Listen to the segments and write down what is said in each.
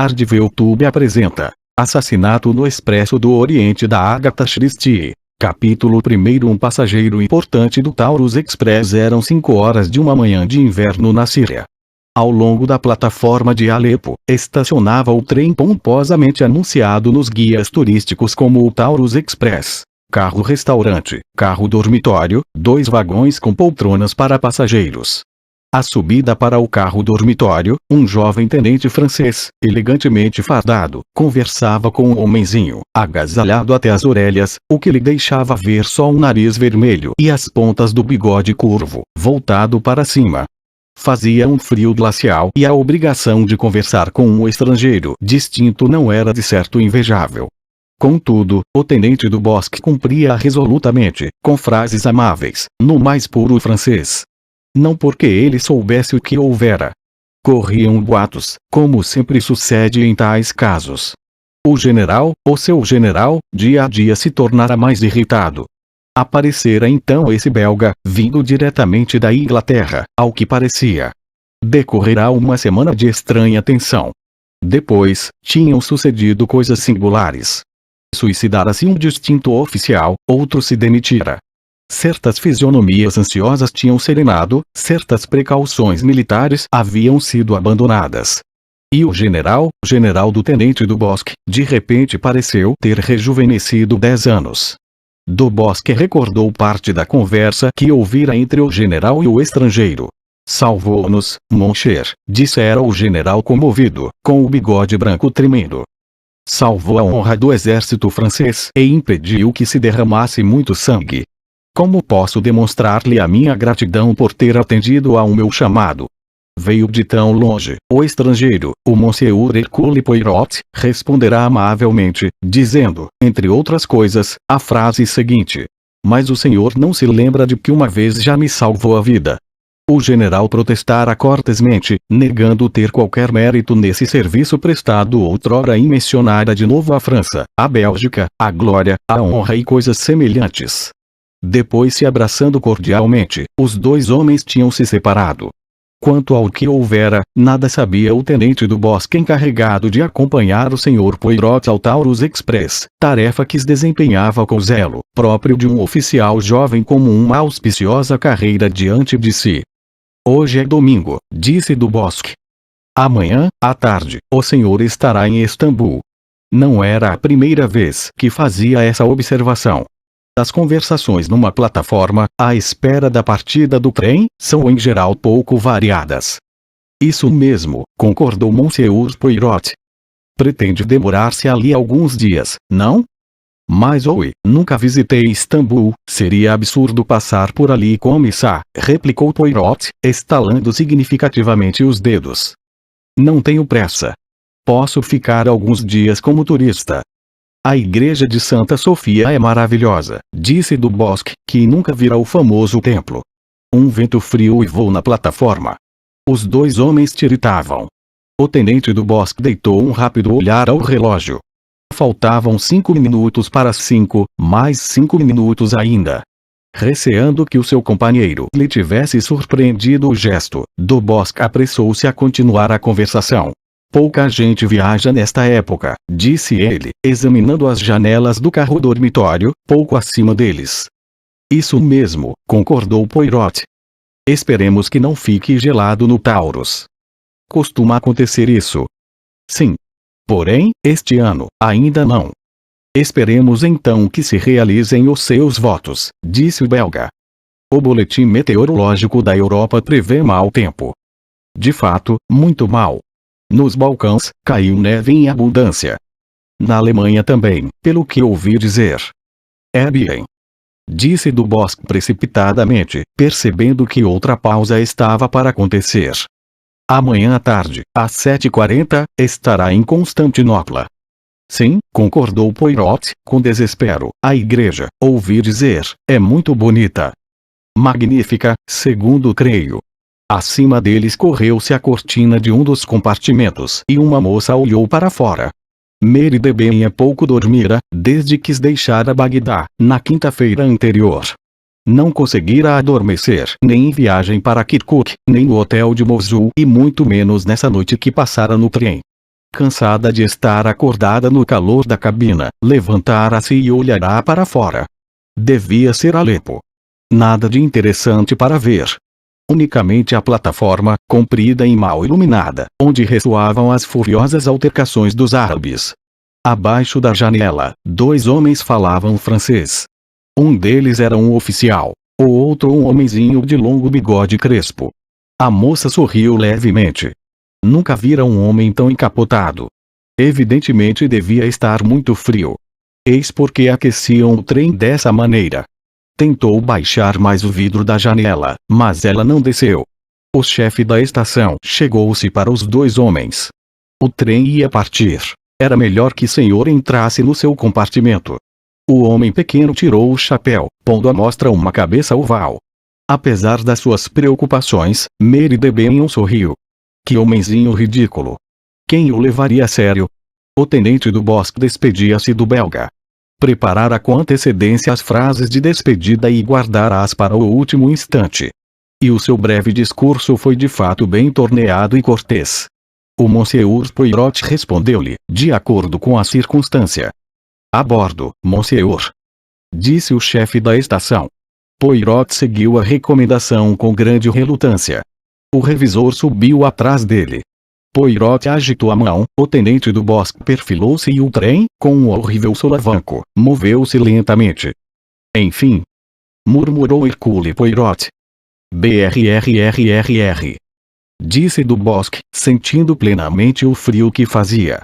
ArdVTube apresenta Assassinato no Expresso do Oriente da Agatha Christie. Capítulo 1. Um passageiro importante do Taurus Express. Eram 5 horas de uma manhã de inverno na Síria. Ao longo da plataforma de Alepo, estacionava o trem pomposamente anunciado nos guias turísticos como o Taurus Express. Carro-restaurante, carro-dormitório, 2 vagões com poltronas para passageiros. A subida para o carro-dormitório, um jovem tenente francês, elegantemente fardado, conversava com um homenzinho, agasalhado até as orelhas, o que lhe deixava ver só um nariz vermelho e as pontas do bigode curvo, voltado para cima. Fazia um frio glacial e a obrigação de conversar com um estrangeiro distinto não era de certo invejável. Contudo, o tenente do Bosque cumpria resolutamente, com frases amáveis, no mais puro francês. Não porque ele soubesse o que houvera. Corriam boatos, como sempre sucede em tais casos. O seu general, dia a dia se tornara mais irritado. Aparecera então esse belga, vindo diretamente da Inglaterra, ao que parecia. Decorrerá uma semana de estranha tensão. Depois, tinham sucedido coisas singulares. Suicidara-se um distinto oficial, outro se demitira. Certas fisionomias ansiosas tinham serenado, certas precauções militares haviam sido abandonadas. E o general do tenente do Bosque, de repente pareceu ter rejuvenescido 10 anos. Do Bosque recordou parte da conversa que ouvira entre o general e o estrangeiro. "Salvou-nos, mon cher", dissera o general comovido, com o bigode branco tremendo. "Salvou a honra do exército francês e impediu que se derramasse muito sangue. Como posso demonstrar-lhe a minha gratidão por ter atendido ao meu chamado? Veio de tão longe." O estrangeiro, o Monsieur Hercule Poirot, responderá amavelmente, dizendo, entre outras coisas, a frase seguinte: "Mas o senhor não se lembra de que uma vez já me salvou a vida?" O general protestara cortesmente, negando ter qualquer mérito nesse serviço prestado outrora e mencionara de novo a França, a Bélgica, a glória, a honra e coisas semelhantes. Depois, se abraçando cordialmente, os 2 homens tinham se separado. Quanto ao que houvera, nada sabia o tenente do Bosque encarregado de acompanhar o Sr. Poirot ao Taurus Express, tarefa que desempenhava com zelo, próprio de um oficial jovem como uma auspiciosa carreira diante de si. "Hoje é domingo", disse do Bosque. "Amanhã, à tarde, o senhor estará em Istambul." Não era a primeira vez que fazia essa observação. As conversações numa plataforma, à espera da partida do trem, são em geral pouco variadas. "Isso mesmo", concordou Monsieur Poirot. "Pretende demorar-se ali alguns dias, não?" "Mas nunca visitei Istambul, seria absurdo passar por ali como isso", replicou Poirot, estalando significativamente os dedos. "Não tenho pressa. Posso ficar alguns dias como turista." "A igreja de Santa Sofia é maravilhosa", disse do Bosque, que nunca vira o famoso templo. Um vento frio uivou na plataforma. Os 2 homens tiritavam. O tenente do Bosque deitou um rápido olhar ao relógio. Faltavam 5 minutos para as 5, mais 5 minutos ainda. Receando que o seu companheiro lhe tivesse surpreendido o gesto, do Bosque apressou-se a continuar a conversação. "Pouca gente viaja nesta época", disse ele, examinando as janelas do carro-dormitório, pouco acima deles. "Isso mesmo", concordou Poirot. "Esperemos que não fique gelado no Taurus." "Costuma acontecer isso?" "Sim. Porém, este ano, ainda não." "Esperemos então que se realizem os seus votos", disse o belga. "O boletim meteorológico da Europa prevê mau tempo." "De fato, muito mau. Nos Balcãs, caiu neve em abundância. Na Alemanha também, pelo que ouvi dizer." "É bem", disse do Bosque precipitadamente, percebendo que outra pausa estava para acontecer. "Amanhã à tarde, às 7h40, estará em Constantinopla." "Sim", concordou Poirot, com desespero, "a igreja, ouvi dizer, é muito bonita. Magnífica, segundo creio." Acima deles correu-se a cortina de um dos compartimentos e uma moça olhou para fora. Mary Deben pouco dormira, desde que deixara Bagdá, na quinta-feira anterior. Não conseguira adormecer nem em viagem para Kirkuk, nem no hotel de Mosul e muito menos nessa noite que passara no trem. Cansada de estar acordada no calor da cabina, levantara-se e olhará para fora. Devia ser Alepo. Nada de interessante para ver. Unicamente a plataforma, comprida e mal iluminada, onde ressoavam as furiosas altercações dos árabes. Abaixo da janela, 2 homens falavam francês. Um deles era um oficial, o outro um homenzinho de longo bigode crespo. A moça sorriu levemente. Nunca vira um homem tão encapotado. Evidentemente devia estar muito frio. Eis porque aqueciam o trem dessa maneira. Tentou baixar mais o vidro da janela, mas ela não desceu. O chefe da estação chegou-se para os 2 homens. O trem ia partir. Era melhor que o senhor entrasse no seu compartimento. O homem pequeno tirou o chapéu, pondo à mostra uma cabeça oval. Apesar das suas preocupações, Mary Debenham sorriu. Que homenzinho ridículo! Quem o levaria a sério? O tenente do Bosque despedia-se do belga. Preparara com antecedência as frases de despedida e guardara-as para o último instante. E o seu breve discurso foi de fato bem torneado e cortês. O Monsieur Poirot respondeu-lhe, de acordo com a circunstância. A bordo, Monsieur, disse o chefe da estação. Poirot seguiu a recomendação com grande relutância. O revisor subiu atrás dele. Poirot agitou a mão, o tenente do Bosque perfilou-se e o trem, com um horrível solavanco, moveu-se lentamente. Enfim, murmurou Hercule Poirot. Brrrrr. Disse do Bosque, sentindo plenamente o frio que fazia.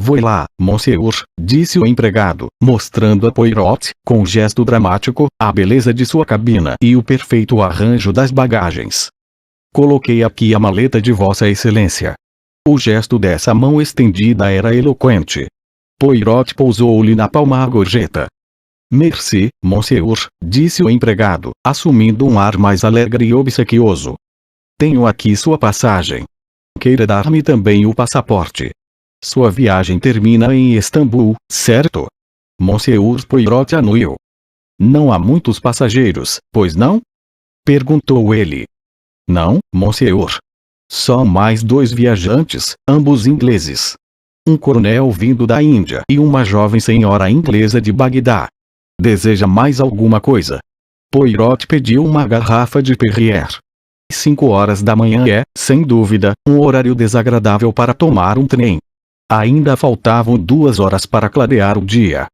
Voilá, Monsieur, disse o empregado, mostrando a Poirot, com gesto dramático, a beleza de sua cabina e o perfeito arranjo das bagagens. Coloquei aqui a maleta de Vossa Excelência. O gesto dessa mão estendida era eloquente. Poirot pousou-lhe na palma a gorjeta. Merci, Monsieur, disse o empregado, assumindo um ar mais alegre e obsequioso. Tenho aqui sua passagem. Queira dar-me também o passaporte. Sua viagem termina em Istambul, certo? Monsieur Poirot anuiu. Não há muitos passageiros, pois não? Perguntou ele. Não, Monsieur. Só mais 2 viajantes, ambos ingleses. Um coronel vindo da Índia e uma jovem senhora inglesa de Bagdá. Deseja mais alguma coisa? Poirot pediu uma garrafa de Perrier. 5 horas da manhã é, sem dúvida, um horário desagradável para tomar um trem. Ainda faltavam 2 horas para clarear o dia.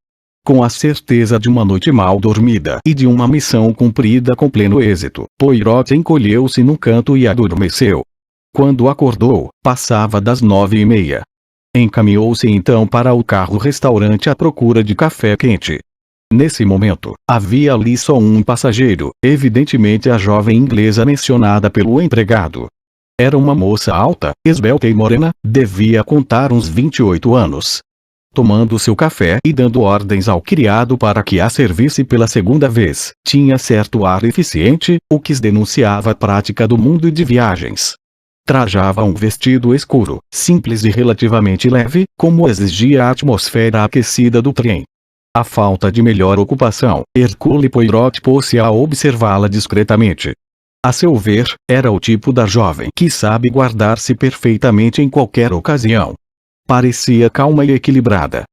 Com a certeza de uma noite mal dormida e de uma missão cumprida com pleno êxito, Poirot encolheu-se num canto e adormeceu. Quando acordou, passava das 9h30. Encaminhou-se então para o carro-restaurante à procura de café quente. Nesse momento, havia ali só um passageiro, evidentemente a jovem inglesa mencionada pelo empregado. Era uma moça alta, esbelta e morena, devia contar uns 28 anos. Tomando seu café e dando ordens ao criado para que a servisse pela segunda vez, tinha certo ar eficiente, o que denunciava a prática do mundo de viagens. Trajava um vestido escuro, simples e relativamente leve, como exigia a atmosfera aquecida do trem. A falta de melhor ocupação, Hercule Poirot pôs-se a observá-la discretamente. A seu ver, era o tipo da jovem que sabe guardar-se perfeitamente em qualquer ocasião. Parecia calma e equilibrada.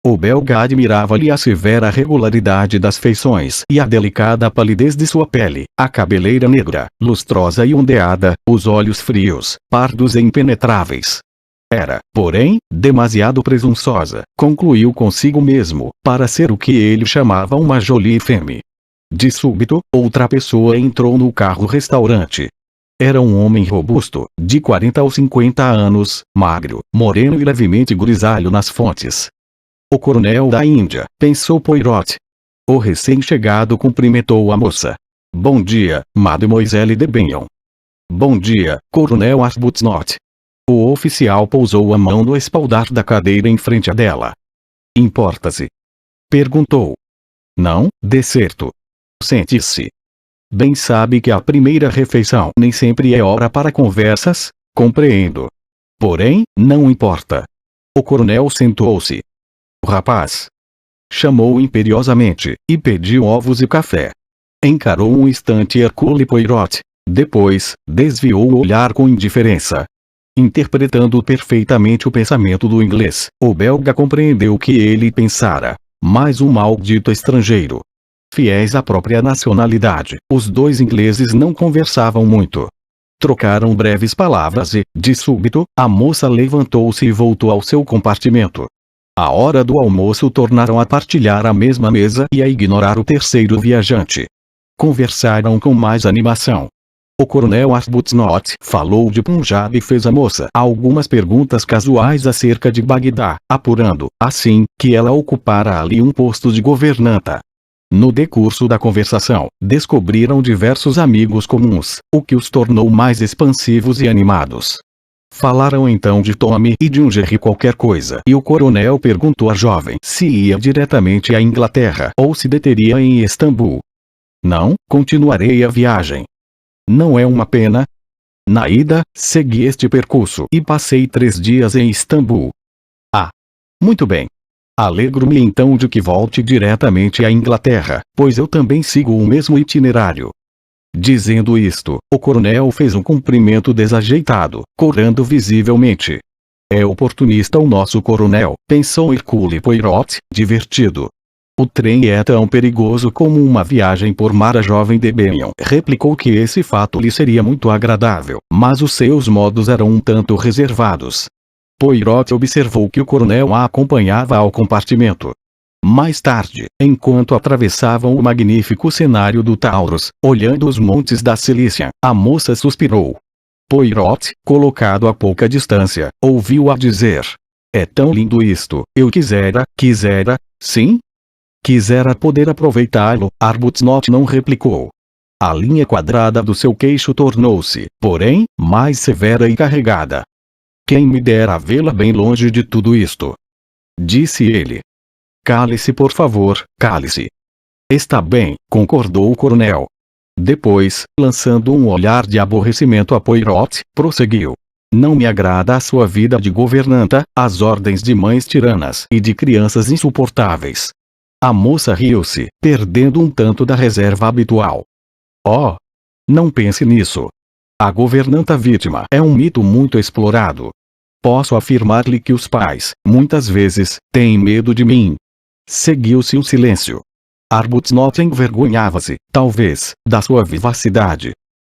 O belga admirava-lhe a severa regularidade das feições e a delicada palidez de sua pele, a cabeleira negra, lustrosa e ondeada, os olhos frios, pardos e impenetráveis. Era, porém, demasiado presunçosa, concluiu consigo mesmo, para ser o que ele chamava uma jolie femme. De súbito, outra pessoa entrou no carro-restaurante. Era um homem robusto, de 40 ou 50 anos, magro, moreno e levemente grisalho nas fontes. O coronel da Índia, pensou Poirot. O recém-chegado cumprimentou a moça. Bom dia, Mademoiselle Debenham. Bom dia, Coronel Arbuthnot. O oficial pousou a mão no espaldar da cadeira em frente a dela. Importa-se? Perguntou. Não, de certo. Sente-se. Bem sabe que a primeira refeição nem sempre é hora para conversas, compreendo. Porém, não importa. O coronel sentou-se. O rapaz chamou imperiosamente, e pediu ovos e café. Encarou um instante Hercule Poirot. Depois, desviou o olhar com indiferença. Interpretando perfeitamente o pensamento do inglês, o belga compreendeu o que ele pensara. Mais um maldito estrangeiro. Fiéis à própria nacionalidade, os dois ingleses não conversavam muito. Trocaram breves palavras e, de súbito, a moça levantou-se e voltou ao seu compartimento. À hora do almoço tornaram a partilhar a mesma mesa e a ignorar o terceiro viajante. Conversaram com mais animação. O coronel Arbuthnot falou de Punjab e fez à moça algumas perguntas casuais acerca de Bagdá, apurando, assim, que ela ocupara ali um posto de governanta. No decurso da conversação, descobriram diversos amigos comuns, o que os tornou mais expansivos e animados. Falaram então de Tommy e de um Jerry qualquer coisa, e o coronel perguntou à jovem se ia diretamente à Inglaterra ou se deteria em Istambul. Não, continuarei a viagem. Não é uma pena? Na ida, segui este percurso e passei 3 dias em Istambul. Ah! Muito bem. Alegro-me então de que volte diretamente à Inglaterra, pois eu também sigo o mesmo itinerário. Dizendo isto, o coronel fez um cumprimento desajeitado, corando visivelmente. É oportunista o nosso coronel, pensou Hercule Poirot, divertido. O trem é tão perigoso como uma viagem por mar. A jovem de Benyon replicou que esse fato lhe seria muito agradável, mas os seus modos eram um tanto reservados. Poirot observou que o coronel a acompanhava ao compartimento. Mais tarde, enquanto atravessavam o magnífico cenário do Taurus, olhando os montes da Cilícia, a moça suspirou. Poirot, colocado a pouca distância, ouviu-a dizer: "É tão lindo isto, eu quisera, sim? Quisera poder aproveitá-lo." Arbuthnot não replicou. A linha quadrada do seu queixo tornou-se, porém, mais severa e carregada. "Quem me dera vê-la bem longe de tudo isto," disse ele. "Cale-se, por favor, cale-se." "Está bem," concordou o coronel. Depois, lançando um olhar de aborrecimento a Poirot, prosseguiu: "Não me agrada a sua vida de governanta, as ordens de mães tiranas e de crianças insuportáveis." A moça riu-se, perdendo um tanto da reserva habitual. "Oh! Não pense nisso. A governanta vítima é um mito muito explorado. Posso afirmar-lhe que os pais, muitas vezes, têm medo de mim." Seguiu-se um silêncio. Arbuthnot envergonhava-se, talvez, da sua vivacidade.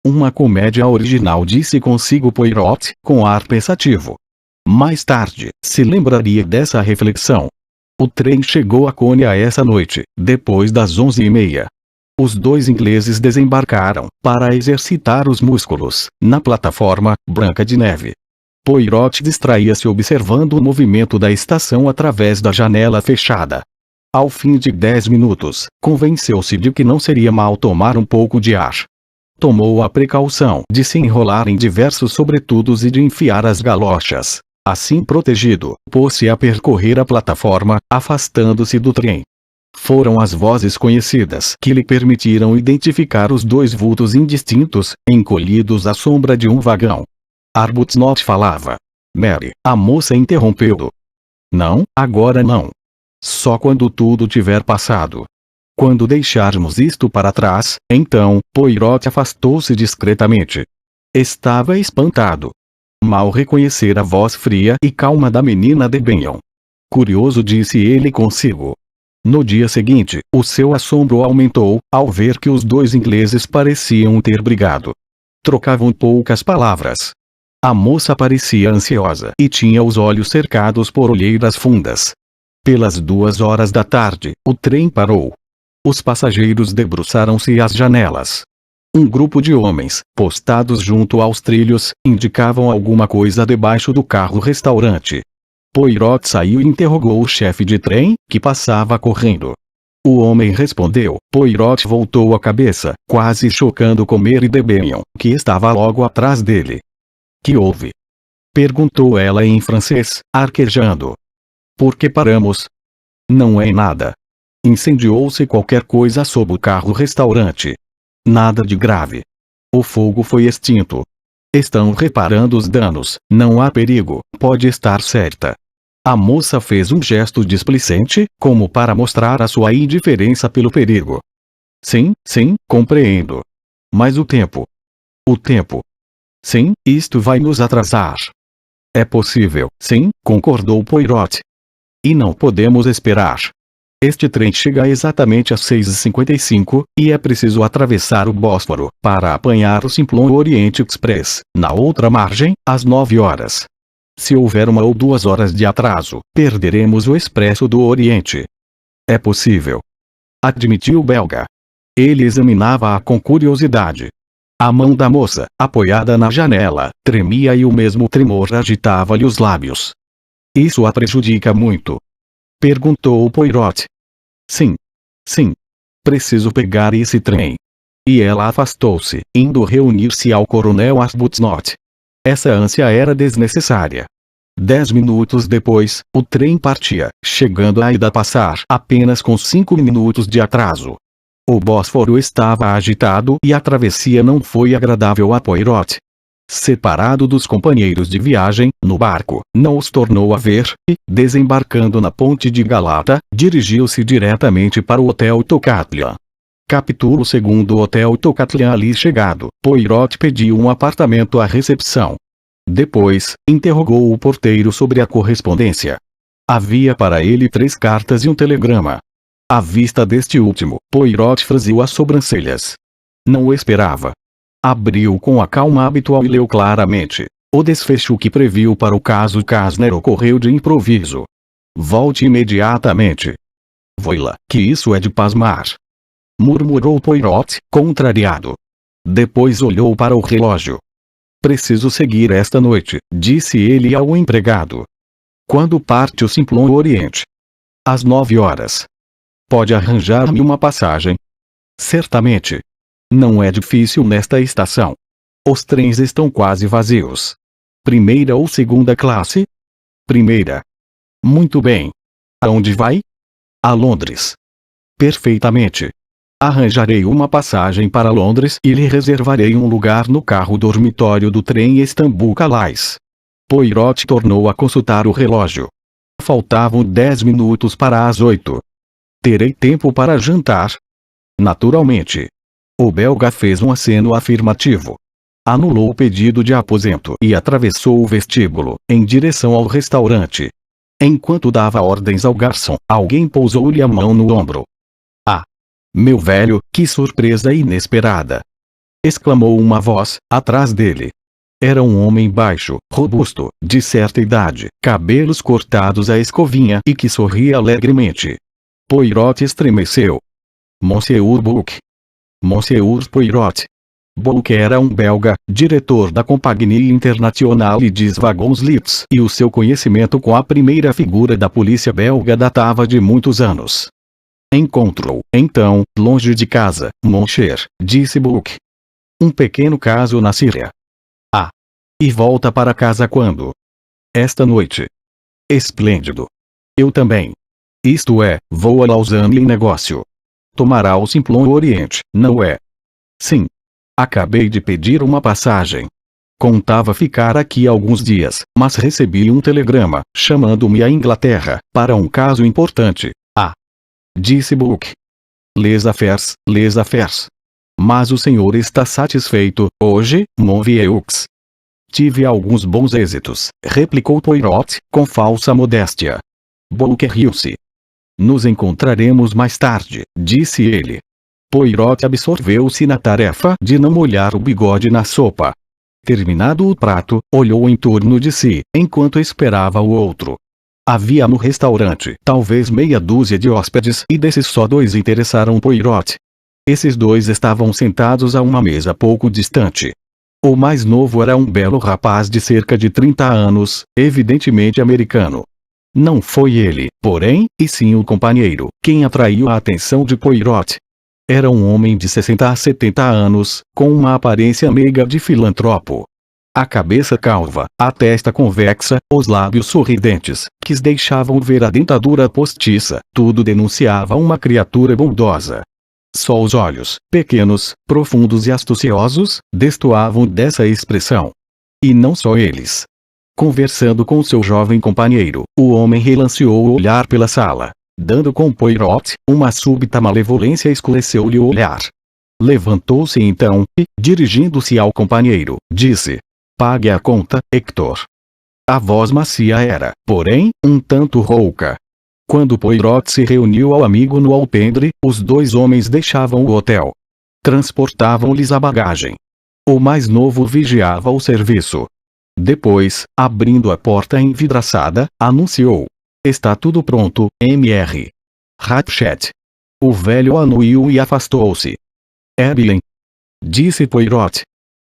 "Uma comédia original", disse consigo Poirot, com ar pensativo. Mais tarde, se lembraria dessa reflexão. O trem chegou a Konya essa noite, depois das 11h30. Os dois ingleses desembarcaram, para exercitar os músculos, na plataforma, branca de neve. Poirot distraía-se observando o movimento da estação através da janela fechada. Ao fim de 10 minutos, convenceu-se de que não seria mal tomar um pouco de ar. Tomou a precaução de se enrolar em diversos sobretudos e de enfiar as galochas. Assim protegido, pôs-se a percorrer a plataforma, afastando-se do trem. Foram as vozes conhecidas que lhe permitiram identificar os dois vultos indistintos, encolhidos à sombra de um vagão. Arbuthnot falava. "Mary," a moça interrompeu-o. "Não, agora não. Só quando tudo tiver passado. Quando deixarmos isto para trás, então." Poirot afastou-se discretamente. Estava espantado. Mal reconhecera a voz fria e calma da menina de Benyon. "Curioso", disse ele consigo. No dia seguinte, o seu assombro aumentou, ao ver que os dois ingleses pareciam ter brigado. Trocavam poucas palavras. A moça parecia ansiosa e tinha os olhos cercados por olheiras fundas. Pelas 2 horas da tarde, o trem parou. Os passageiros debruçaram-se às janelas. Um grupo de homens, postados junto aos trilhos, indicavam alguma coisa debaixo do carro-restaurante. Poirot saiu e interrogou o chefe de trem, que passava correndo. O homem respondeu. Poirot voltou a cabeça, quase chocando com Mary de Benyon, que estava logo atrás dele. "Que houve?" perguntou ela em francês, arquejando. "Por que paramos?" "Não é nada. Incendiou-se qualquer coisa sob o carro-restaurante. Nada de grave. O fogo foi extinto. Estão reparando os danos, não há perigo, pode estar certa." A moça fez um gesto displicente, como para mostrar a sua indiferença pelo perigo. "Sim, compreendo. Mas o tempo. O tempo. Sim, isto vai nos atrasar." É possível, sim, concordou Poirot. E não podemos esperar. Este trem chega exatamente às 6h55, e é preciso atravessar o Bósforo, para apanhar o Simplon Oriente Express, na outra margem, às 9 horas. Se houver 1 ou 2 horas de atraso, perderemos o Expresso do Oriente. É possível, admitiu o belga. Ele examinava-a com curiosidade. A mão da moça, apoiada na janela, tremia e o mesmo tremor agitava-lhe os lábios. Isso a prejudica muito? Perguntou Poirot. Sim. Sim. Preciso pegar esse trem. E ela afastou-se, indo reunir-se ao coronel Arbuthnot. Essa ânsia era desnecessária. 10 minutos depois, o trem partia, chegando a Ida Passar apenas com 5 minutos de atraso. O Bósforo estava agitado e a travessia não foi agradável a Poirot. Separado dos companheiros de viagem, no barco, não os tornou a ver, e, desembarcando na ponte de Galata, dirigiu-se diretamente para o Hotel Tocatlian. Capítulo 2. Hotel Tocatlian. Ali chegado, Poirot pediu um apartamento à recepção. Depois, interrogou o porteiro sobre a correspondência. Havia para ele 3 cartas e um telegrama. À vista deste último, Poirot franziu as sobrancelhas. Não o esperava. Abriu com a calma habitual e leu claramente. O desfecho que previu para o caso Kastner ocorreu de improviso. Volte imediatamente. Voila, que isso é de pasmar! Murmurou Poirot, contrariado. Depois olhou para o relógio. Preciso seguir esta noite, disse ele ao empregado. Quando parte o Simplon Oriente? Às 9 horas. Pode arranjar-me uma passagem? Certamente. Não é difícil nesta estação. Os trens estão quase vazios. Primeira ou segunda classe? Primeira. Muito bem. Aonde vai? A Londres. Perfeitamente. Arranjarei uma passagem para Londres e lhe reservarei um lugar no carro dormitório do trem Istambul-Calais. Poirot tornou a consultar o relógio. Faltavam 10 minutos para as 8. Terei tempo para jantar? Naturalmente. O belga fez um aceno afirmativo. Anulou o pedido de aposento e atravessou o vestíbulo, em direção ao restaurante. Enquanto dava ordens ao garçom, alguém pousou-lhe a mão no ombro. Ah! Meu velho, que surpresa inesperada! Exclamou uma voz, atrás dele. Era um homem baixo, robusto, de certa idade, cabelos cortados à escovinha e que sorria alegremente. Poirot estremeceu. Monsieur Bouc. Monsieur Poirot. Bouc era um belga, diretor da Compagnie Internationale des Wagons Lits, e o seu conhecimento com a primeira figura da polícia belga datava de muitos anos. Encontrou, então, longe de casa, mon cher, disse Bouc. Um pequeno caso na Síria. Ah! E volta para casa quando? Esta noite. Esplêndido. Eu também. Isto é, vou a Lausanne em negócio. Tomará o Simplon Oriente, não é? Sim. Acabei de pedir uma passagem. Contava ficar aqui alguns dias, mas recebi um telegrama, chamando-me à Inglaterra, para um caso importante. Ah! Disse Bouc. Les affaires. Mas o senhor está satisfeito, hoje, mon vieux? Tive alguns bons êxitos, replicou Poirot, com falsa modéstia. Bouc riu-se. Nos encontraremos mais tarde, disse ele. Poirot absorveu-se na tarefa de não molhar o bigode na sopa. Terminado o prato, olhou em torno de si, enquanto esperava o outro. Havia no restaurante talvez meia dúzia de hóspedes e desses só 2 interessaram Poirot. Esses 2 estavam sentados a uma mesa pouco distante. O mais novo era um belo rapaz de cerca de 30 anos, evidentemente americano. Não foi ele, porém, e sim o companheiro, quem atraiu a atenção de Poirot. Era um homem de 60 a 70 anos, com uma aparência meiga de filantropo. A cabeça calva, a testa convexa, os lábios sorridentes, que deixavam ver a dentadura postiça, tudo denunciava uma criatura bondosa. Só os olhos, pequenos, profundos e astuciosos, destoavam dessa expressão. E não só eles. Conversando com seu jovem companheiro, o homem relanceou o olhar pela sala. Dando com Poirot, uma súbita malevolência escureceu-lhe o olhar. Levantou-se então, e, dirigindo-se ao companheiro, disse: Pague a conta, Hector. A voz macia era, porém, um tanto rouca. Quando Poirot se reuniu ao amigo no alpendre, os dois homens deixavam o hotel. Transportavam-lhes a bagagem. O mais novo vigiava o serviço. Depois, abrindo a porta envidraçada, anunciou: "Está tudo pronto, Mr. Ratchet." O velho anuiu e afastou-se. "Evelyn," disse Poirot.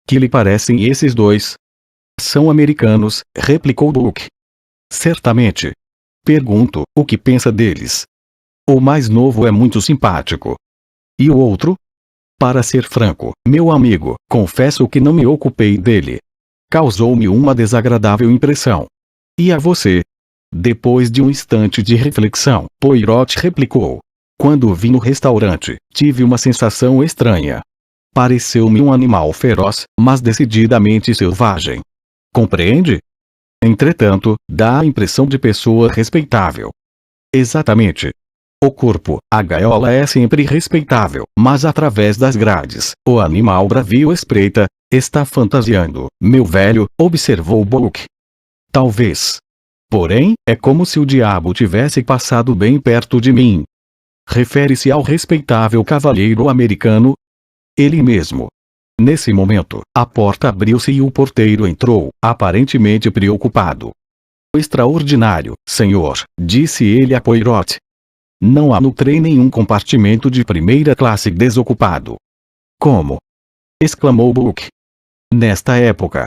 "Que lhe parecem esses dois?" "São americanos," replicou Buck. "Certamente. Pergunto, o que pensa deles?" "O mais novo é muito simpático." "E o outro?" "Para ser franco, meu amigo, confesso que não me ocupei dele. Causou-me uma desagradável impressão." "E a você?" Depois de um instante de reflexão, Poirot replicou: "Quando vi no restaurante, tive uma sensação estranha. Pareceu-me um animal feroz, mas decididamente selvagem. Compreende? Entretanto, dá a impressão de pessoa respeitável." "Exatamente. O corpo, a gaiola é sempre respeitável, mas através das grades, o animal bravio espreita." "Está fantasiando, meu velho," observou Buck. "Talvez. Porém, é como se o diabo tivesse passado bem perto de mim." "Refere-se ao respeitável cavalheiro americano?" "Ele mesmo." Nesse momento, a porta abriu-se e o porteiro entrou, aparentemente preocupado. "Extraordinário, senhor," disse ele a Poirot. "Não há no trem nenhum compartimento de primeira classe desocupado." "Como?" exclamou Buck. "Nesta época.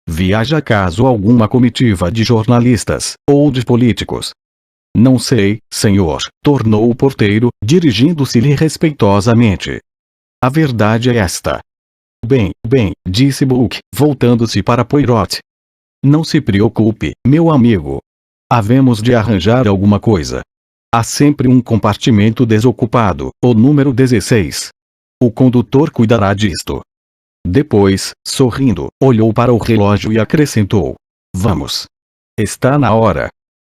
Viaja caso alguma comitiva de jornalistas, ou de políticos?" "Não sei, senhor," tornou o porteiro, dirigindo-se-lhe respeitosamente. "A verdade é esta." Bem, disse Buck, voltando-se para Poirot. "Não se preocupe, meu amigo. Havemos de arranjar alguma coisa. Há sempre um compartimento desocupado, o número 16. O condutor cuidará disto." Depois, sorrindo, olhou para o relógio e acrescentou: "Vamos. Está na hora."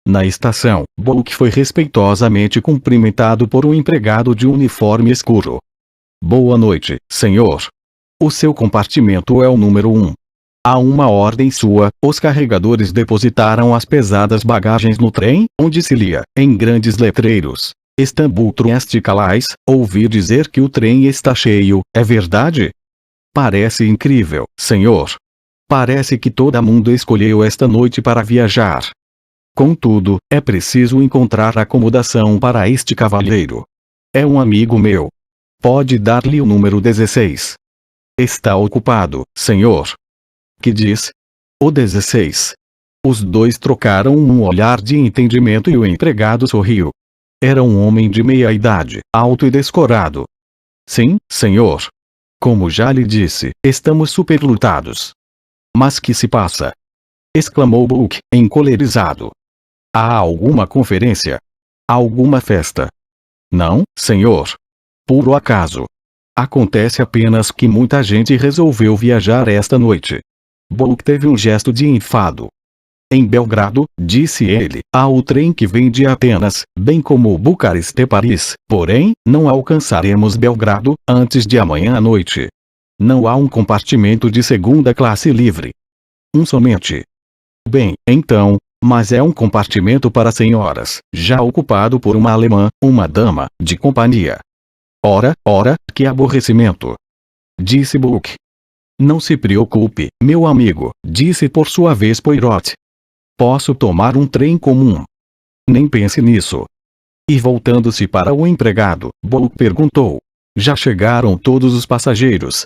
Na estação, Buck foi respeitosamente cumprimentado por um empregado de uniforme escuro. "Boa noite, senhor. O seu compartimento é o número 1. Há uma ordem sua." Os carregadores depositaram as pesadas bagagens no trem, onde se lia, em grandes letreiros: "Istambul Trieste Calais. Ouvi dizer que o trem está cheio, é verdade?" "Parece incrível, senhor. Parece que todo mundo escolheu esta noite para viajar. Contudo, é preciso encontrar acomodação para este cavalheiro. É um amigo meu. Pode dar-lhe o número 16. "Está ocupado, senhor." "Que diz?" "O 16. Os dois trocaram um olhar de entendimento e o empregado sorriu. Era um homem de meia idade, alto e descorado. "Sim, senhor. Como já lhe disse, estamos superlotados." "Mas que se passa?" exclamou Buck, encolerizado. "Há alguma conferência? Alguma festa?" "Não, senhor. Puro acaso. Acontece apenas que muita gente resolveu viajar esta noite." Buck teve um gesto de enfado. "Em Belgrado," disse ele, "há o trem que vem de Atenas, bem como o Bucareste-Paris, porém, não alcançaremos Belgrado antes de amanhã à noite. Não há um compartimento de segunda classe livre." "Um somente." "Bem, então, mas é um compartimento para senhoras, já ocupado por uma alemã, uma dama de companhia." Ora, que aborrecimento!" disse Buck. "Não se preocupe, meu amigo," disse por sua vez Poirot. "Posso tomar um trem comum." "Nem pense nisso." E voltando-se para o empregado, Buck perguntou: "Já chegaram todos os passageiros?"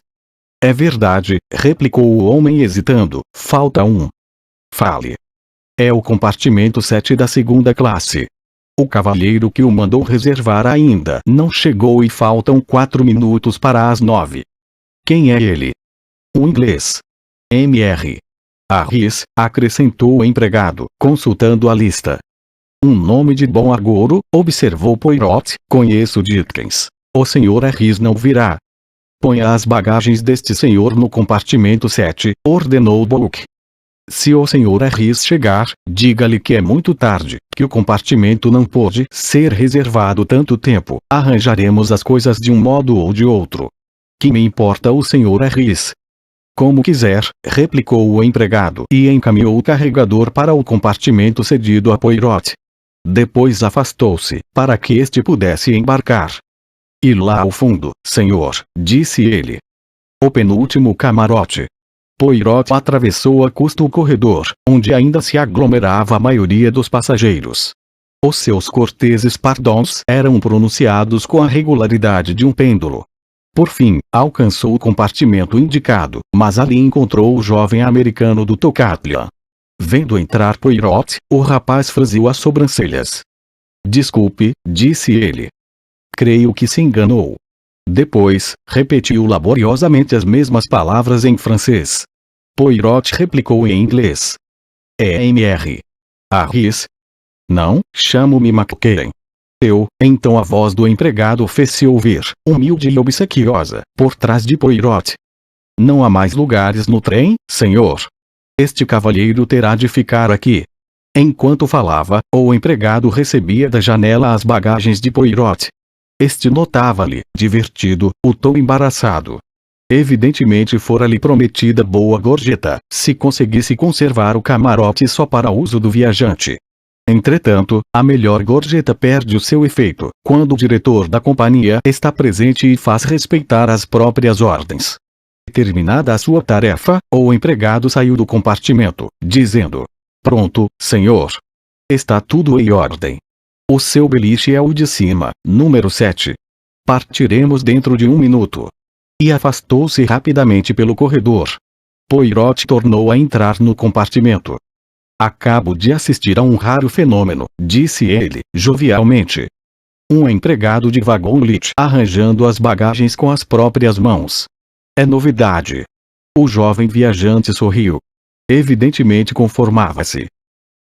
"É verdade," replicou o homem hesitando, "falta um." "Fale." "É o compartimento 7 da segunda classe. O cavalheiro que o mandou reservar ainda não chegou e faltam 4 minutos para as 9. "Quem é ele?" "Um inglês. Mr. Harris," acrescentou o empregado, consultando a lista. "Um nome de bom agouro," observou Poirot, "conheço Dickens. O Sr. Harris não virá." "Ponha as bagagens deste senhor no compartimento 7, ordenou Buck. "Se o Sr. Harris chegar, diga-lhe que é muito tarde, que o compartimento não pôde ser reservado tanto tempo. Arranjaremos as coisas de um modo ou de outro. Que me importa o Sr. Harris?" Como quiser, replicou o empregado e encaminhou o carregador para o compartimento cedido a Poirot. Depois afastou-se, para que este pudesse embarcar. E lá ao fundo, senhor, disse ele. O penúltimo camarote. Poirot atravessou a custo o corredor, onde ainda se aglomerava a maioria dos passageiros. Os seus corteses pardons eram pronunciados com a regularidade de um pêndulo. Por fim, alcançou o compartimento indicado, mas ali encontrou o jovem americano do Tocatlian. Vendo entrar Poirot, o rapaz franziu as sobrancelhas. Desculpe, disse ele. Creio que se enganou. Depois, repetiu laboriosamente as mesmas palavras em francês. Poirot replicou em inglês. E.M.R. Harris? Não, chamo-me McKellen. Então a voz do empregado fez-se ouvir, humilde e obsequiosa, por trás de Poirot. Não há mais lugares no trem, senhor. Este cavalheiro terá de ficar aqui. Enquanto falava, o empregado recebia da janela as bagagens de Poirot. Este notava-lhe, divertido, o tom embaraçado. Evidentemente fora-lhe prometida boa gorjeta, se conseguisse conservar o camarote só para uso do viajante. Entretanto, a melhor gorjeta perde o seu efeito, quando o diretor da companhia está presente e faz respeitar as próprias ordens. Terminada a sua tarefa, o empregado saiu do compartimento, dizendo: Pronto, senhor. Está tudo em ordem. O seu beliche é o de cima, número 7. Partiremos dentro de 1 minuto. E afastou-se rapidamente pelo corredor. Poirot tornou a entrar no compartimento. Acabo de assistir a um raro fenômeno, disse ele, jovialmente. Um empregado de vagão-lit arranjando as bagagens com as próprias mãos. É novidade. O jovem viajante sorriu. Evidentemente conformava-se.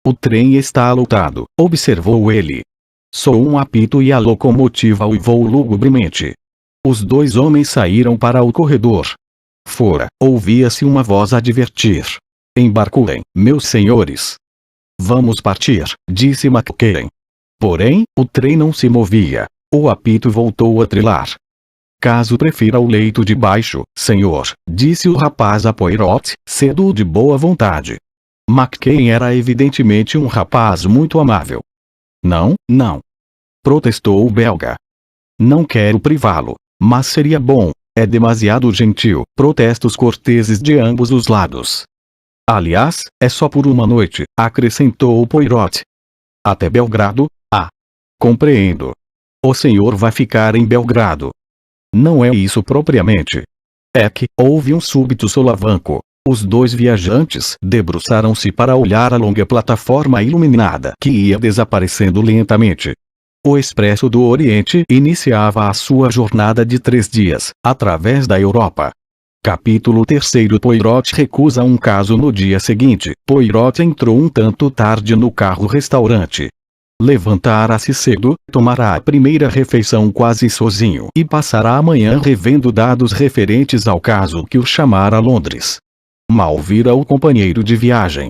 O trem está lotado, observou ele. Soou um apito e a locomotiva uivou lugubremente. Os dois homens saíram para o corredor. Fora, ouvia-se uma voz advertir. Embarculem, meus senhores. Vamos partir, disse McKellen. Porém, o trem não se movia. O apito voltou a trilar. Caso prefira o leito de baixo, senhor, disse o rapaz a Poirot, sendo de boa vontade. McKellen era evidentemente um rapaz muito amável. Não, não. Protestou o belga. Não quero privá-lo, mas seria bom. É demasiado gentil. Protestos corteses de ambos os lados. Aliás, é só por uma noite, acrescentou Poirot. Até Belgrado? Ah. Compreendo. O senhor vai ficar em Belgrado. Não é isso propriamente. É que, houve um súbito solavanco. Os dois viajantes debruçaram-se para olhar a longa plataforma iluminada que ia desaparecendo lentamente. O Expresso do Oriente iniciava a sua jornada de 3 dias, através da Europa. Capítulo 3. Poirot recusa um caso no dia seguinte. Poirot entrou um tanto tarde no carro-restaurante. Levantara-se cedo, tomará a primeira refeição quase sozinho e passará a manhã revendo dados referentes ao caso que o chamara a Londres. Mal vira o companheiro de viagem.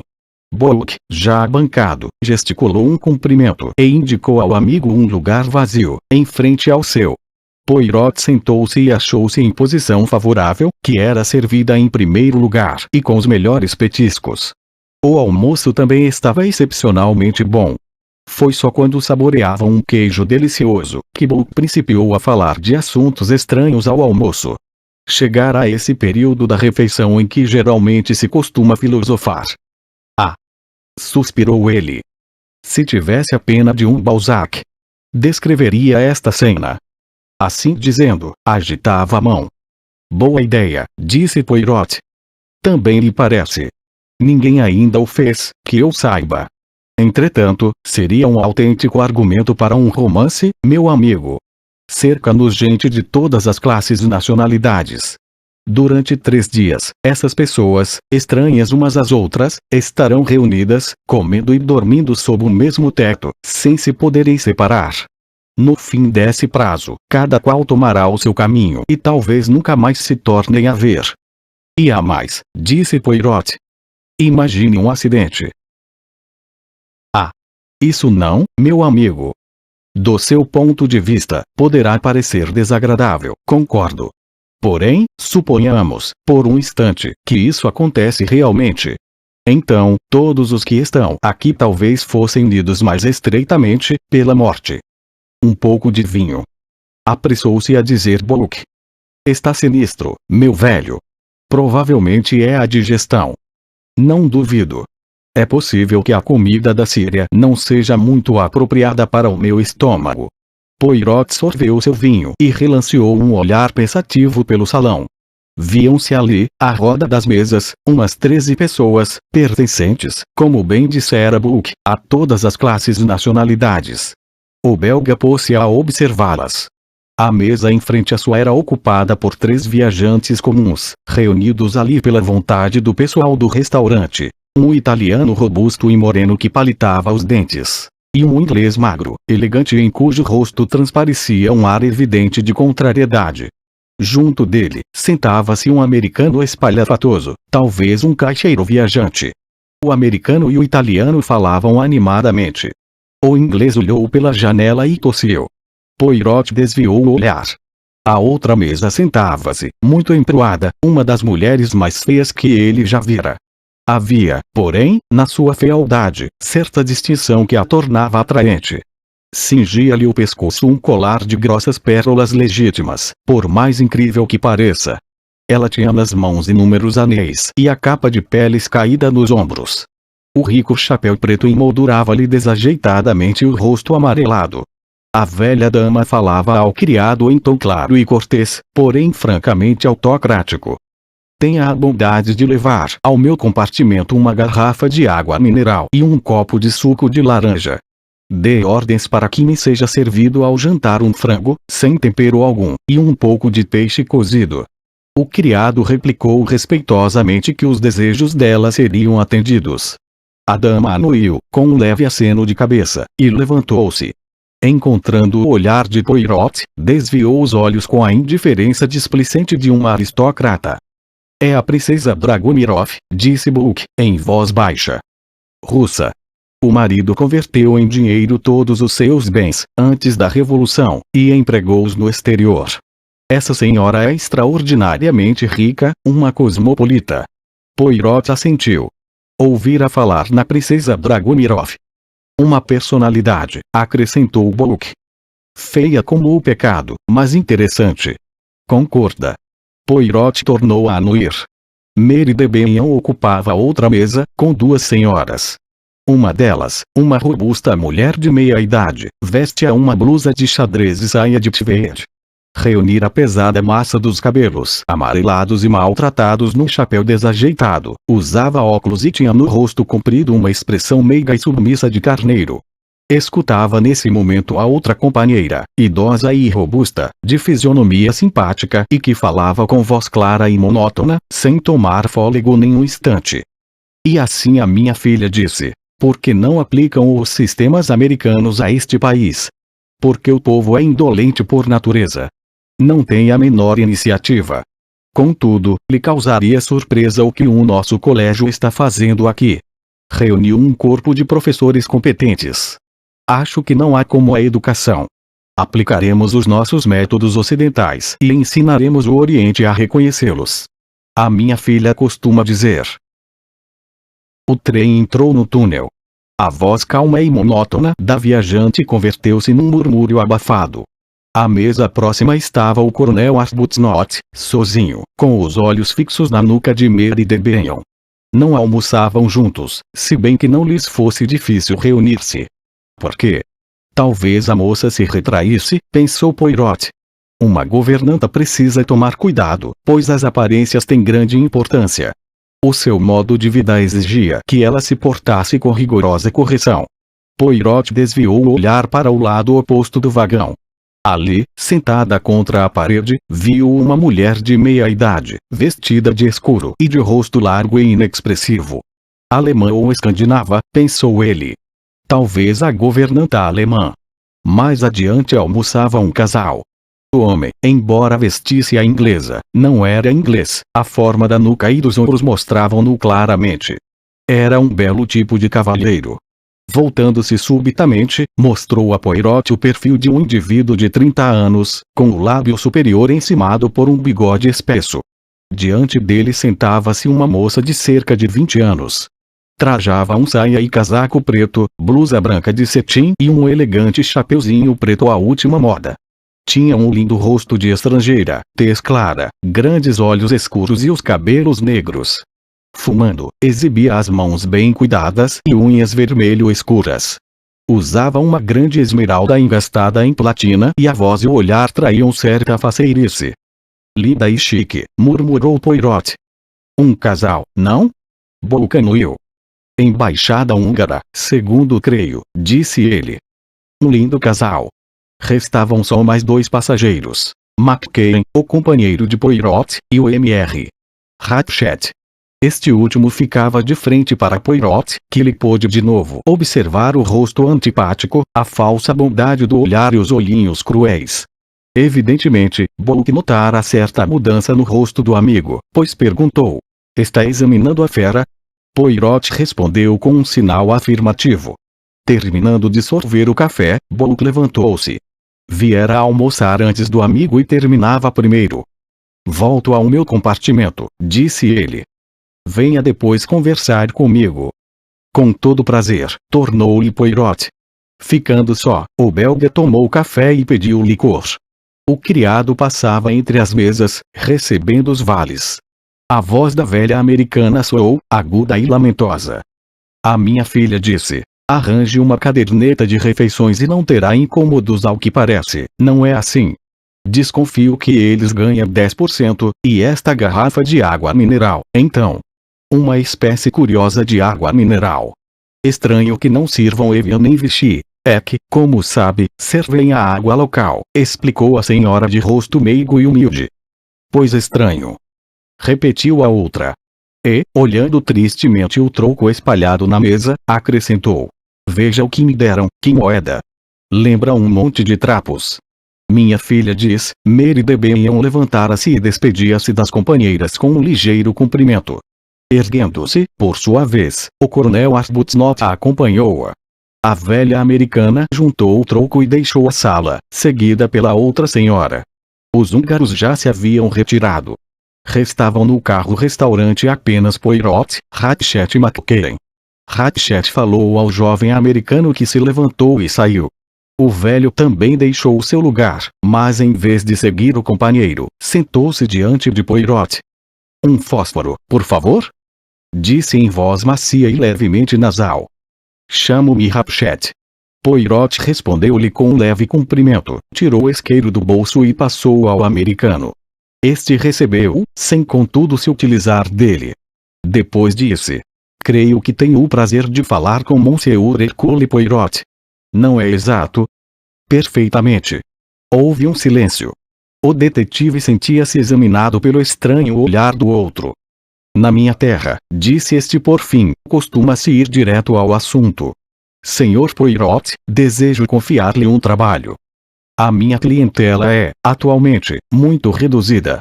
Bullock, já bancado, gesticulou um cumprimento e indicou ao amigo um lugar vazio, em frente ao seu. Poirot sentou-se e achou-se em posição favorável, que era servida em primeiro lugar e com os melhores petiscos. O almoço também estava excepcionalmente bom. Foi só quando saboreava um queijo delicioso, que Bullock principiou a falar de assuntos estranhos ao almoço. Chegara a esse período da refeição em que geralmente se costuma filosofar. Ah! Suspirou ele. Se tivesse a pena de um Balzac, descreveria esta cena. Assim dizendo, agitava a mão. Boa ideia, disse Poirot. Também lhe parece. Ninguém ainda o fez, que eu saiba. Entretanto, seria um autêntico argumento para um romance, meu amigo. Cerca-nos gente de todas as classes e nacionalidades. Durante 3 dias, essas pessoas, estranhas umas às outras, estarão reunidas, comendo e dormindo sob o mesmo teto, sem se poderem separar. No fim desse prazo, cada qual tomará o seu caminho e talvez nunca mais se tornem a ver. E há mais, disse Poirot. Imagine um acidente. Ah! Isso não, meu amigo. Do seu ponto de vista, poderá parecer desagradável, concordo. Porém, suponhamos, por um instante, que isso acontece realmente. Então, todos os que estão aqui talvez fossem unidos mais estreitamente, pela morte. Um pouco de vinho. Apressou-se a dizer Bullock. Está sinistro, meu velho. Provavelmente é a digestão. Não duvido. É possível que a comida da Síria não seja muito apropriada para o meu estômago. Poirot sorveu seu vinho e relanceou um olhar pensativo pelo salão. Viam-se ali, à roda das mesas, umas 13 pessoas, pertencentes, como bem dissera Bullock, a todas as classes e nacionalidades. O belga pôs-se a observá-las. A mesa em frente à sua era ocupada por 3 viajantes comuns, reunidos ali pela vontade do pessoal do restaurante. Um italiano robusto e moreno que palitava os dentes. E um inglês magro, elegante em cujo rosto transparecia um ar evidente de contrariedade. Junto dele, sentava-se um americano espalhafatoso, talvez um caixeiro viajante. O americano e o italiano falavam animadamente. O inglês olhou pela janela e tossiu. Poirot desviou o olhar. À outra mesa sentava-se, muito emproada, uma das mulheres mais feias que ele já vira. Havia, porém, na sua fealdade, certa distinção que a tornava atraente. Cingia-lhe o pescoço um colar de grossas pérolas legítimas, por mais incrível que pareça. Ela tinha nas mãos inúmeros anéis e a capa de peles caída nos ombros. O rico chapéu preto emoldurava-lhe desajeitadamente o rosto amarelado. A velha dama falava ao criado em tom claro e cortês, porém francamente autocrático. Tenha a bondade de levar ao meu compartimento uma garrafa de água mineral e um copo de suco de laranja. Dê ordens para que me seja servido ao jantar um frango, sem tempero algum, e um pouco de peixe cozido. O criado replicou respeitosamente que os desejos dela seriam atendidos. A dama anuiu, com um leve aceno de cabeça, e levantou-se. Encontrando o olhar de Poirot, desviou os olhos com a indiferença displicente de um aristocrata. É a princesa Dragomirov, disse Bullock, em voz baixa. Russa. O marido converteu em dinheiro todos os seus bens, antes da Revolução, e empregou-os no exterior. Essa senhora é extraordinariamente rica, uma cosmopolita. Poirot assentiu. Ouvira falar na princesa Dragomirov. Uma personalidade, acrescentou Bullock. Feia como o pecado, mas interessante. Concorda. Poirot tornou a anuir. Mary de Benham ocupava outra mesa, com 2 senhoras. Uma delas, uma robusta mulher de meia idade, vestia uma blusa de xadrez e saia de tweed. Reunira a pesada massa dos cabelos amarelados e maltratados num chapéu desajeitado, usava óculos e tinha no rosto comprido uma expressão meiga e submissa de carneiro. Escutava nesse momento a outra companheira, idosa e robusta, de fisionomia simpática e que falava com voz clara e monótona, sem tomar fôlego nenhum instante. E assim a minha filha disse: por que não aplicam os sistemas americanos a este país? Porque o povo é indolente por natureza. Não tem a menor iniciativa. Contudo, lhe causaria surpresa o que o nosso colégio está fazendo aqui. Reuniu um corpo de professores competentes. Acho que não há como a educação. Aplicaremos os nossos métodos ocidentais e ensinaremos o Oriente a reconhecê-los. A minha filha costuma dizer. O trem entrou no túnel. A voz calma e monótona da viajante converteu-se num murmúrio abafado. À mesa próxima estava o coronel Arbuthnot, sozinho, com os olhos fixos na nuca de Mary de Benham. Não almoçavam juntos, se bem que não lhes fosse difícil reunir-se. Por quê? Talvez a moça se retraísse, pensou Poirot. Uma governanta precisa tomar cuidado, pois as aparências têm grande importância. O seu modo de vida exigia que ela se portasse com rigorosa correção. Poirot desviou o olhar para o lado oposto do vagão. Ali, sentada contra a parede, viu uma mulher de meia idade, vestida de escuro e de rosto largo e inexpressivo. Alemã ou escandinava, pensou ele. Talvez a governanta alemã. Mais adiante almoçava um casal. O homem, embora vestisse a inglesa, não era inglês, a forma da nuca e dos ombros mostravam-no claramente. Era um belo tipo de cavalheiro. Voltando-se subitamente, mostrou a Poirot o perfil de um indivíduo de 30 anos, com o lábio superior encimado por um bigode espesso. Diante dele sentava-se uma moça de cerca de 20 anos. Trajava um saia e casaco preto, blusa branca de cetim e um elegante chapeuzinho preto à última moda. Tinha um lindo rosto de estrangeira, tez clara, grandes olhos escuros e os cabelos negros. Fumando, exibia as mãos bem cuidadas e unhas vermelho escuras. Usava uma grande esmeralda engastada em platina e a voz e o olhar traíam certa faceirice. Linda e chique, murmurou Poirot. Um casal, não? Bocanuiu. Embaixada húngara, segundo creio, disse ele. Um lindo casal. Restavam só mais 2 passageiros. McCann, o companheiro de Poirot, e o Mr. Ratchet. Este último ficava de frente para Poirot, que lhe pôde de novo observar o rosto antipático, a falsa bondade do olhar e os olhinhos cruéis. Evidentemente, Bullock notara certa mudança no rosto do amigo, pois perguntou: está examinando a fera? Poirot respondeu com um sinal afirmativo. Terminando de sorver o café, Bullock levantou-se. Viera almoçar antes do amigo e terminava primeiro. Volto ao meu compartimento, disse ele. Venha depois conversar comigo. Com todo prazer, tornou-lhe Poirot. Ficando só, o belga tomou café e pediu licor. O criado passava entre as mesas, recebendo os vales. A voz da velha americana soou, aguda e lamentosa. A minha filha disse: arranje uma caderneta de refeições e não terá incômodos ao que parece, não é assim? Desconfio que eles ganham 10%, e esta garrafa de água mineral, então. Uma espécie curiosa de água mineral. Estranho que não sirvam Evian nem Vichy. É que, como sabe, servem a água local, explicou a senhora de rosto meigo e humilde. Pois estranho. Repetiu a outra. E, olhando tristemente o troco espalhado na mesa, acrescentou. Veja o que me deram, que moeda. Lembra um monte de trapos. Minha filha diz, Mary Debenham levantara-se e despedia-se das companheiras com um ligeiro cumprimento. Erguendo-se, por sua vez, o coronel Arbuthnot a acompanhou-a. A velha americana juntou o troco e deixou a sala, seguida pela outra senhora. Os húngaros já se haviam retirado. Restavam no carro-restaurante apenas Poirot, Ratchet e McCann. Ratchet falou ao jovem americano que se levantou e saiu. O velho também deixou o seu lugar, mas em vez de seguir o companheiro, sentou-se diante de Poirot. Um fósforo, por favor? Disse em voz macia e levemente nasal. Chamo-me Ratchet. Poirot respondeu-lhe com um leve cumprimento, tirou o isqueiro do bolso e passou ao americano. Este recebeu, sem contudo se utilizar dele. Depois disse: creio que tenho o prazer de falar com Monsieur Hercule Poirot. Não é exato? Perfeitamente. Houve um silêncio. O detetive sentia-se examinado pelo estranho olhar do outro. Na minha terra, disse este por fim, costuma-se ir direto ao assunto. Senhor Poirot, desejo confiar-lhe um trabalho. A minha clientela é, atualmente, muito reduzida.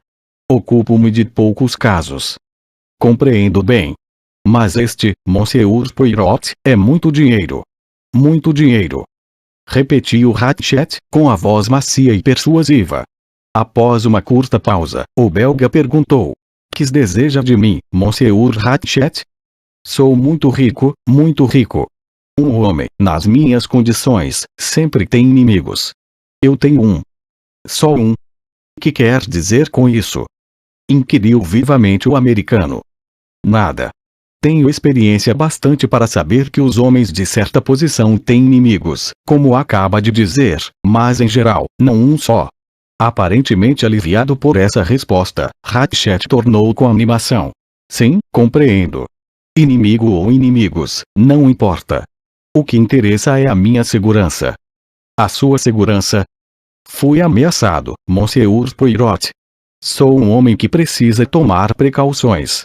Ocupo-me de poucos casos. Compreendo bem. Mas este, Monsieur Poirot, é muito dinheiro. Muito dinheiro. Repetiu Ratchet, com a voz macia e persuasiva. Após uma curta pausa, o belga perguntou. Que deseja de mim, Monsieur Ratchet? Sou muito rico, muito rico. Um homem, nas minhas condições, sempre tem inimigos. Eu tenho um. Só um. Que quer dizer com isso? Inquiriu vivamente o americano. Nada. Tenho experiência bastante para saber que os homens de certa posição têm inimigos, como acaba de dizer, mas em geral, não um só. Aparentemente aliviado por essa resposta, Ratchet tornou com animação. Sim, compreendo. Inimigo ou inimigos, não importa. O que interessa é a minha segurança. A sua segurança? Fui ameaçado, Monsieur Poirot. Sou um homem que precisa tomar precauções.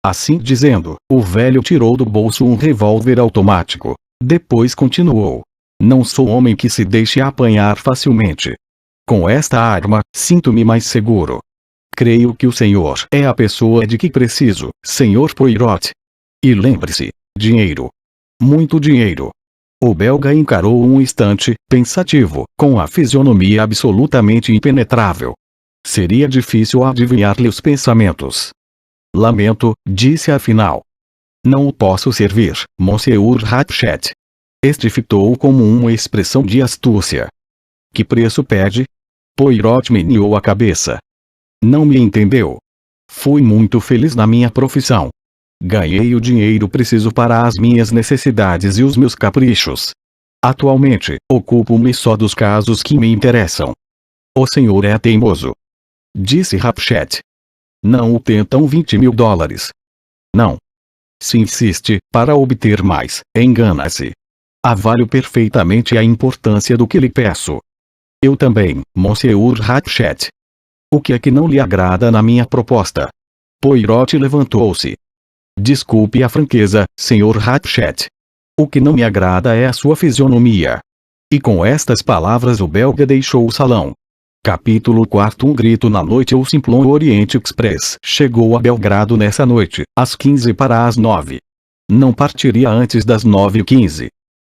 Assim dizendo, o velho tirou do bolso um revólver automático. Depois continuou. Não sou homem que se deixe apanhar facilmente. Com esta arma, sinto-me mais seguro. Creio que o senhor é a pessoa de que preciso, Sr. Poirot. E lembre-se, dinheiro. Muito dinheiro. O belga encarou um instante, pensativo, com a fisionomia absolutamente impenetrável. Seria difícil adivinhar-lhe os pensamentos. Lamento, disse afinal. Não o posso servir, Monsieur Ratchet. Este fitou como uma expressão de astúcia. Que preço pede? Poirot meneou a cabeça. Não me entendeu. Fui muito feliz na minha profissão. Ganhei o dinheiro preciso para as minhas necessidades e os meus caprichos. Atualmente, ocupo-me só dos casos que me interessam. O senhor é teimoso, disse Ratchet. Não o tentam $20.000. Não. Se insiste, para obter mais, engana-se. Avalio perfeitamente a importância do que lhe peço. Eu também, Monsieur Ratchet. O que é que não lhe agrada na minha proposta? Poirot levantou-se. Desculpe a franqueza, Sr. Ratchet. O que não me agrada é a sua fisionomia. E com estas palavras o belga deixou o salão. Capítulo 4. Um grito na noite. O Simplon Orient Express chegou a Belgrado nessa noite, às 15 para as 9. Não partiria antes das 9h15.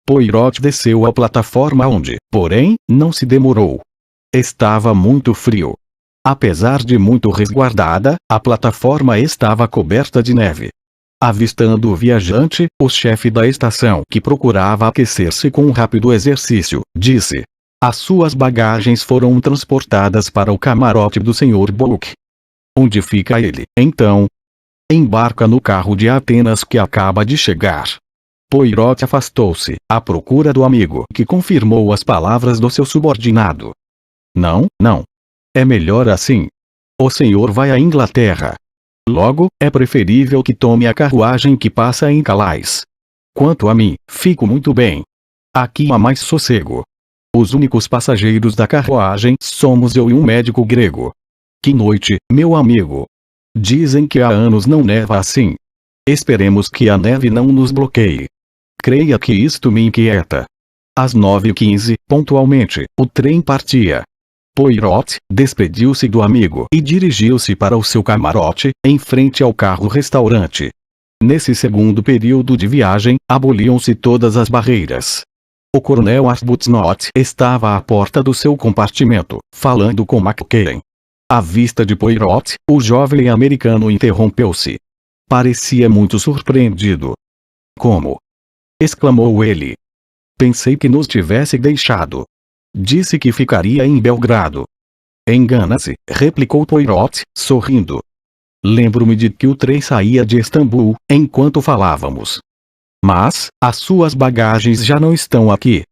Poirot desceu à plataforma onde, porém, não se demorou. Estava muito frio. Apesar de muito resguardada, a plataforma estava coberta de neve. Avistando o viajante, o chefe da estação, que procurava aquecer-se com um rápido exercício, disse: as suas bagagens foram transportadas para o camarote do Sr. Bullock. Onde fica ele, então? Embarca no carro de Atenas que acaba de chegar. Poirot afastou-se, à procura do amigo que confirmou as palavras do seu subordinado. Não, não. É melhor assim. O senhor vai à Inglaterra. Logo, é preferível que tome a carruagem que passa em Calais. Quanto a mim, fico muito bem. Aqui há mais sossego. Os únicos passageiros da carruagem somos eu e um médico grego. Que noite, meu amigo. Dizem que há anos não neva assim. Esperemos que a neve não nos bloqueie. Creia que isto me inquieta. Às 9h15, pontualmente, o trem partia. Poirot despediu-se do amigo e dirigiu-se para o seu camarote, em frente ao carro-restaurante. Nesse segundo período de viagem, aboliam-se todas as barreiras. O coronel Arbuthnot estava à porta do seu compartimento, falando com McCann. À vista de Poirot, o jovem americano interrompeu-se. Parecia muito surpreendido. Como? Exclamou ele. Pensei que nos tivesse deixado. Disse que ficaria em Belgrado. Engana-se, replicou Poirot, sorrindo. Lembro-me de que o trem saía de Istambul, enquanto falávamos. Mas, as suas bagagens já não estão aqui.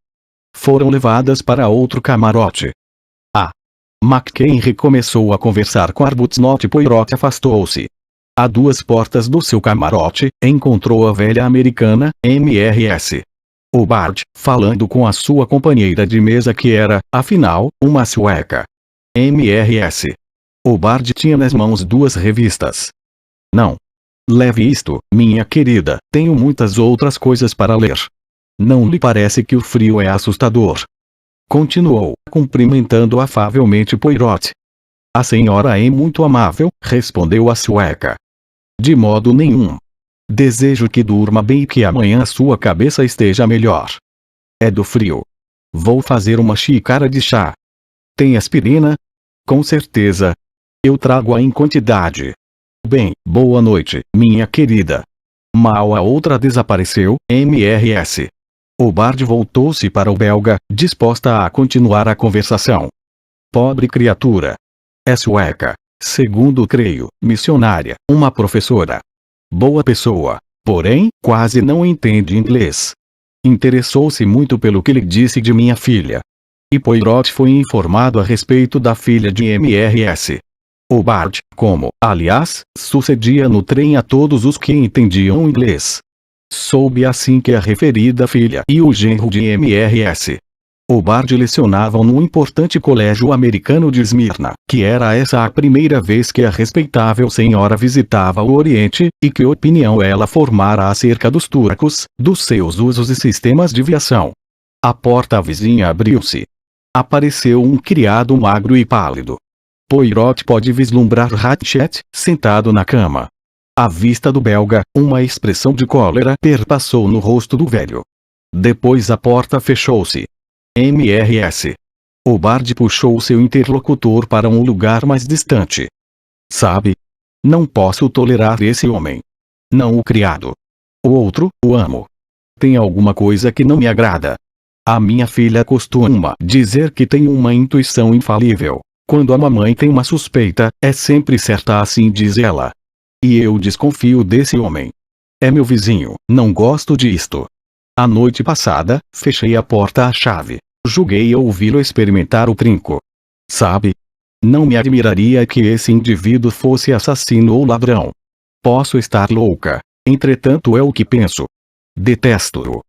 Foram levadas para outro camarote. Ah! McCann recomeçou a conversar com Arbuthnot e Poirot afastou-se. A duas portas do seu camarote, encontrou a velha americana, Mrs. O Bard, falando com a sua companheira de mesa que era, afinal, uma sueca. Mrs. O Bard tinha nas mãos duas revistas. Não. Leve isto, minha querida, tenho muitas outras coisas para ler. Não lhe parece que o frio é assustador? Continuou, cumprimentando afavelmente Poirot. A senhora é muito amável, respondeu a sueca. De modo nenhum. Desejo que durma bem e que amanhã sua cabeça esteja melhor. É do frio. Vou fazer uma xícara de chá. Tem aspirina? Com certeza. Eu trago-a em quantidade. Bem, boa noite, minha querida. Mal a outra desapareceu, Mrs. O Bard voltou-se para o belga, disposta a continuar a conversação. Pobre criatura. É sueca. Segundo creio, missionária, uma professora. Boa pessoa, porém, quase não entende inglês. Interessou-se muito pelo que lhe disse de minha filha. E Poirot foi informado a respeito da filha de Mrs. O Bard, como, aliás, sucedia no trem a todos os que entendiam inglês. Soube assim que a referida filha e o genro de Mrs. O Bard lecionavam num importante colégio americano de Esmirna, que era essa a primeira vez que a respeitável senhora visitava o Oriente, e que opinião ela formara acerca dos turcos, dos seus usos e sistemas de viação. A porta vizinha abriu-se. Apareceu um criado magro e pálido. Poirot pode vislumbrar Ratchet, sentado na cama. À vista do belga, uma expressão de cólera perpassou no rosto do velho. Depois a porta fechou-se. Mrs. O Bard puxou seu interlocutor para um lugar mais distante. Sabe? Não posso tolerar esse homem. Não o criado. O outro, o amo. Tem alguma coisa que não me agrada. A minha filha costuma dizer que tem uma intuição infalível. Quando a mamãe tem uma suspeita, é sempre certa, assim diz ela. E eu desconfio desse homem. É meu vizinho, não gosto disto. A noite passada, fechei a porta à chave. Julguei ouvi-lo experimentar o trinco. Sabe? Não me admiraria que esse indivíduo fosse assassino ou ladrão. Posso estar louca, entretanto é o que penso. Detesto-o.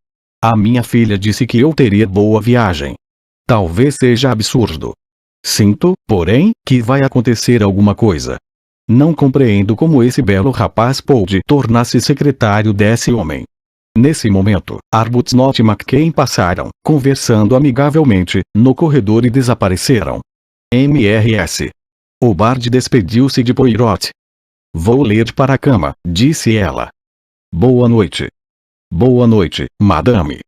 A minha filha disse que eu teria boa viagem. Talvez seja absurdo. Sinto, porém, que vai acontecer alguma coisa. Não compreendo como esse belo rapaz pôde tornar-se secretário desse homem. Nesse momento, Arbuthnot e McCain passaram, conversando amigavelmente, no corredor e desapareceram. Mrs. O Bard despediu-se de Poirot. Vou ler para a cama, disse ela. Boa noite. Boa noite, madame.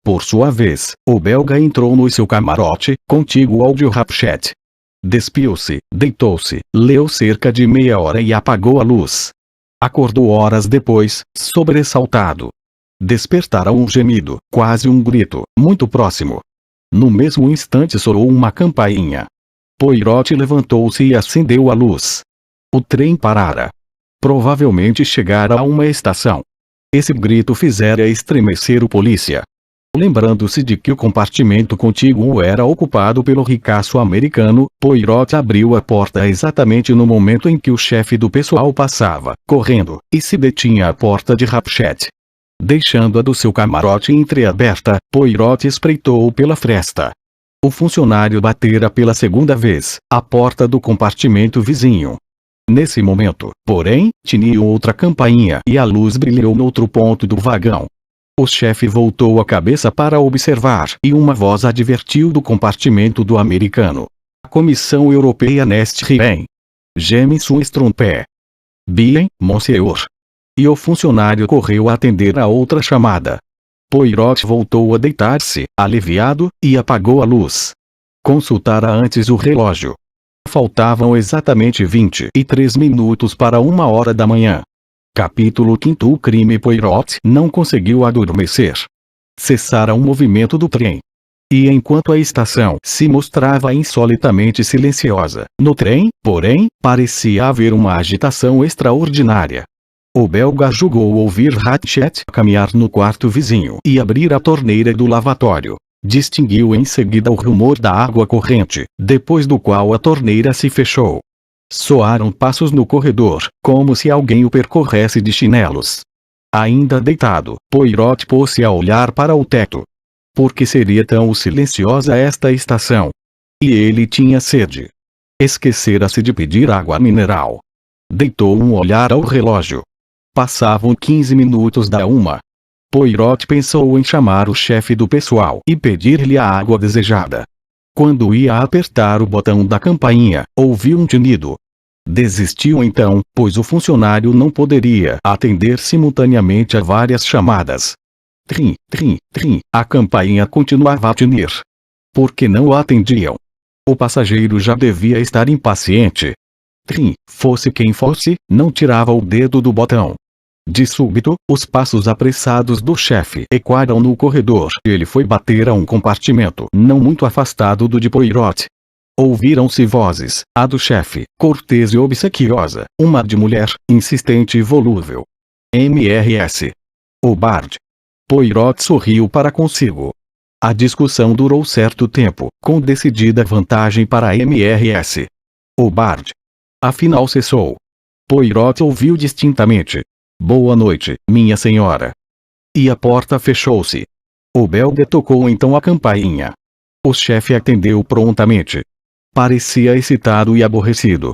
Por sua vez, o belga entrou no seu camarote, contíguo ao de Rapchet. Despiu-se, deitou-se, leu cerca de meia hora e apagou a luz. Acordou horas depois, sobressaltado. Despertara um gemido, quase um grito, muito próximo. No mesmo instante soou uma campainha. Poirot levantou-se e acendeu a luz. O trem parara. Provavelmente chegara a uma estação. Esse grito fizera estremecer o polícia. Lembrando-se de que o compartimento contíguo era ocupado pelo ricaço americano, Poirot abriu a porta exatamente no momento em que o chefe do pessoal passava, correndo, e se detinha à porta de Rapchet. Deixando-a do seu camarote entreaberta, Poirot espreitou pela fresta. O funcionário batera pela segunda vez, à porta do compartimento vizinho. Nesse momento, porém, tiniu outra campainha e a luz brilhou noutro ponto do vagão. O chefe voltou a cabeça para observar e uma voz advertiu do compartimento do americano. A Comissão Europeia nest rien. Jameson Strompé. Bien, monsieur. E o funcionário correu a atender a outra chamada. Poirot voltou a deitar-se, aliviado, e apagou a luz. Consultara antes o relógio. Faltavam exatamente 23 minutos para 1h da manhã. Capítulo 5. O crime. Poirot não conseguiu adormecer. Cessara o movimento do trem. E enquanto a estação se mostrava insolitamente silenciosa, no trem, porém, parecia haver uma agitação extraordinária. O belga julgou ouvir Ratchet caminhar no quarto vizinho e abrir a torneira do lavatório. Distinguiu em seguida o rumor da água corrente, depois do qual a torneira se fechou. Soaram passos no corredor, como se alguém o percorresse de chinelos. Ainda deitado, Poirot pôs-se a olhar para o teto. Por que seria tão silenciosa esta estação? E ele tinha sede. Esquecera-se de pedir água mineral. Deitou um olhar ao relógio. Passavam 15 minutos da 1. Poirot pensou em chamar o chefe do pessoal e pedir-lhe a água desejada. Quando ia apertar o botão da campainha, ouviu um tinido. Desistiu então, pois o funcionário não poderia atender simultaneamente a várias chamadas. Trim, trim, trim, a campainha continuava a tinir. Por que não o atendiam? O passageiro já devia estar impaciente. Trim, fosse quem fosse, não tirava o dedo do botão. De súbito, os passos apressados do chefe ecoaram no corredor. Ele foi bater a um compartimento não muito afastado do de Poirot. Ouviram-se vozes, a do chefe, cortês e obsequiosa, uma de mulher, insistente e volúvel. Mrs. O Bard. Poirot sorriu para consigo. A discussão durou certo tempo, com decidida vantagem para Mrs. O Bard. Afinal cessou. Poirot ouviu distintamente. Boa noite, minha senhora. E a porta fechou-se. O belga tocou então a campainha. O chefe atendeu prontamente. Parecia excitado e aborrecido.